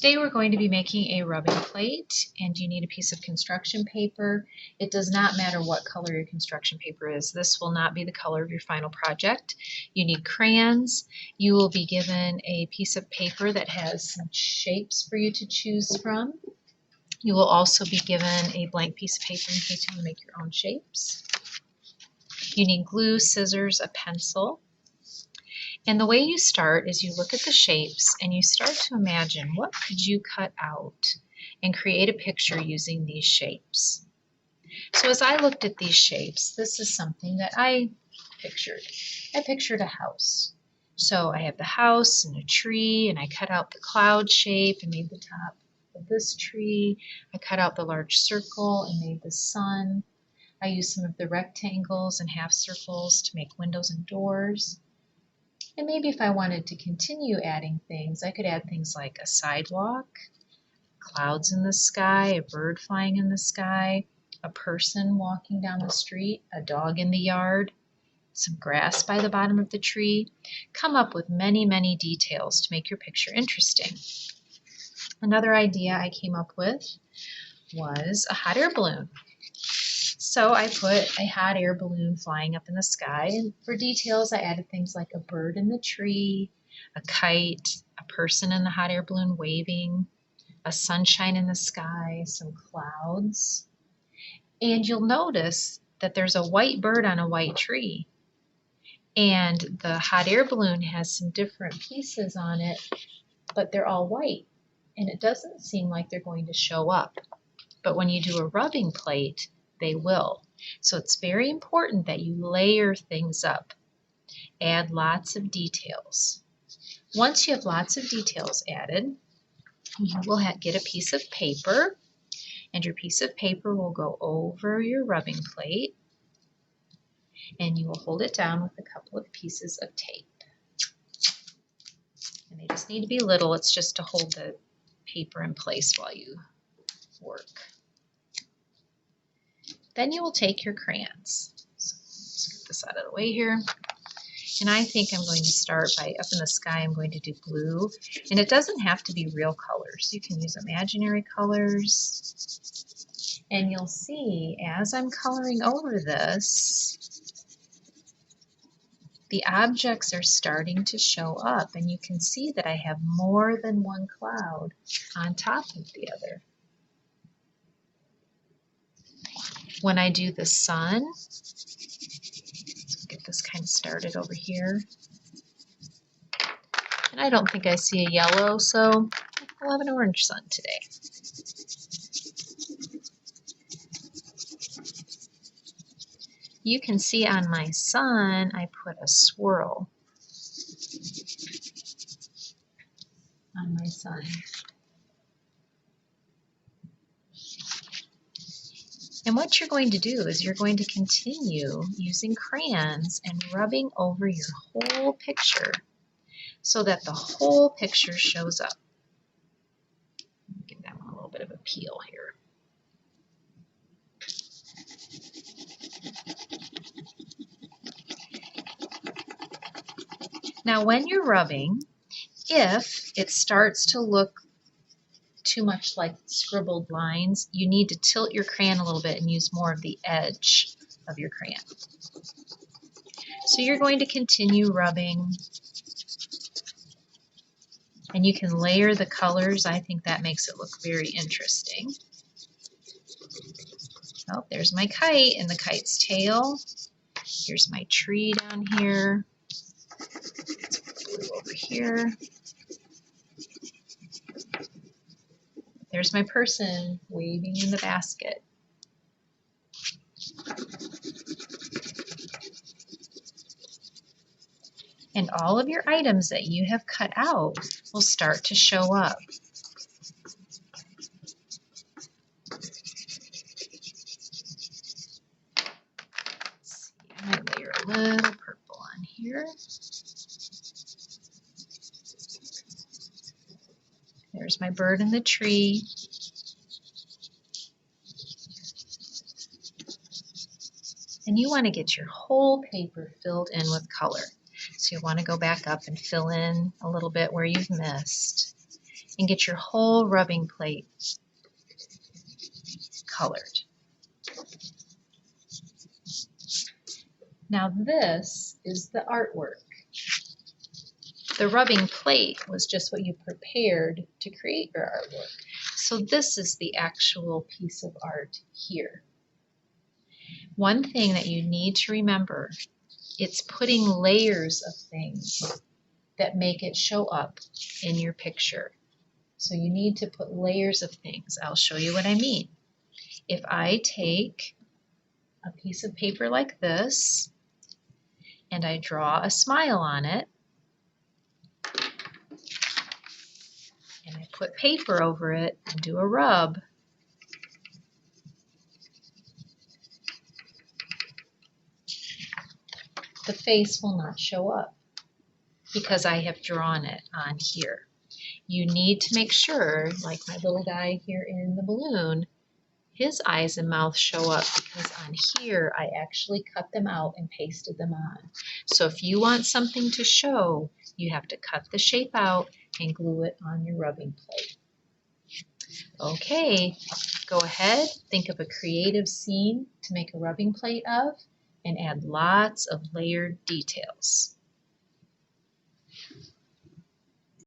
Today we're going to be making a rubbing plate, and you need a piece of construction paper. It does not matter what color your construction paper is. This will not be the color of your final project. You need crayons. You will be given a piece of paper that has some shapes for you to choose from. You will also be given a blank piece of paper in case you want to make your own shapes. You need glue, scissors, a pencil. And the way you start is you look at the shapes and you start to imagine what could you cut out and create a picture using these shapes. So as I looked at these shapes, this is something that I pictured. I pictured a house. So I have the house and a tree, and I cut out the cloud shape and made the top of this tree. I cut out the large circle and made the sun. I used some of the rectangles and half circles to make windows and doors. And maybe if I wanted to continue adding things, I could add things like a sidewalk, clouds in the sky, a bird flying in the sky, a person walking down the street, a dog in the yard, some grass by the bottom of the tree. Come up with many, many details to make your picture interesting. Another idea I came up with was a hot air balloon. So I put a hot air balloon flying up in the sky, and for details I added things like a bird in the tree, a kite, a person in the hot air balloon waving, a sunshine in the sky, some clouds. And you'll notice that there's a white bird on a white tree. And the hot air balloon has some different pieces on it, but they're all white. And it doesn't seem like they're going to show up. But when you do a rubbing plate, they will. So it's very important that you layer things up. Add lots of details. Once you have lots of details added, you will get a piece of paper, and your piece of paper will go over your rubbing plate, and you will hold it down with a couple of pieces of tape. And they just need to be little. It's just to hold the paper in place while you work. Then you will take your crayons. So let's get this out of the way here. And I think I'm going to start by, up in the sky, I'm going to do blue. And it doesn't have to be real colors. You can use imaginary colors. And you'll see as I'm coloring over this, the objects are starting to show up. And you can see that I have more than one cloud on top of the other. When I do the sun, let's get this kind of started over here. And I don't think I see a yellow, so we'll have an orange sun today. You can see on my sun, I put a swirl on my sun. And what you're going to do is you're going to continue using crayons and rubbing over your whole picture so that the whole picture shows up. Give that one a little bit of a peel here. Now when you're rubbing, if it starts to look too much like scribbled lines, you need to tilt your crayon a little bit and use more of the edge of your crayon. So you're going to continue rubbing, and you can layer the colors. I think that makes it look very interesting. Oh, there's my kite and the kite's tail. Here's my tree down here. Let's put blue over here. There's my person waving in the basket. And all of your items that you have cut out will start to show up. Let's see, I'm going to layer a little purple on here. There's my bird in the tree. And you want to get your whole paper filled in with color. So you want to go back up and fill in a little bit where you've missed. and get your whole rubbing plate colored. Now this is the artwork. The rubbing plate was just what you prepared to create your artwork. So this is the actual piece of art here. One thing that you need to remember, it's putting layers of things that make it show up in your picture. So you need to put layers of things. I'll show you what I mean. If I take a piece of paper like this and I draw a smile on it, and I put paper over it and do a rub, the face will not show up because I have drawn it on here. You need to make sure, like my little guy here in the balloon, his eyes and mouth show up because on here I actually cut them out and pasted them on. So if you want something to show, you have to cut the shape out and glue it on your rubbing plate. Okay, go ahead, think of a creative scene to make a rubbing plate of and add lots of layered details.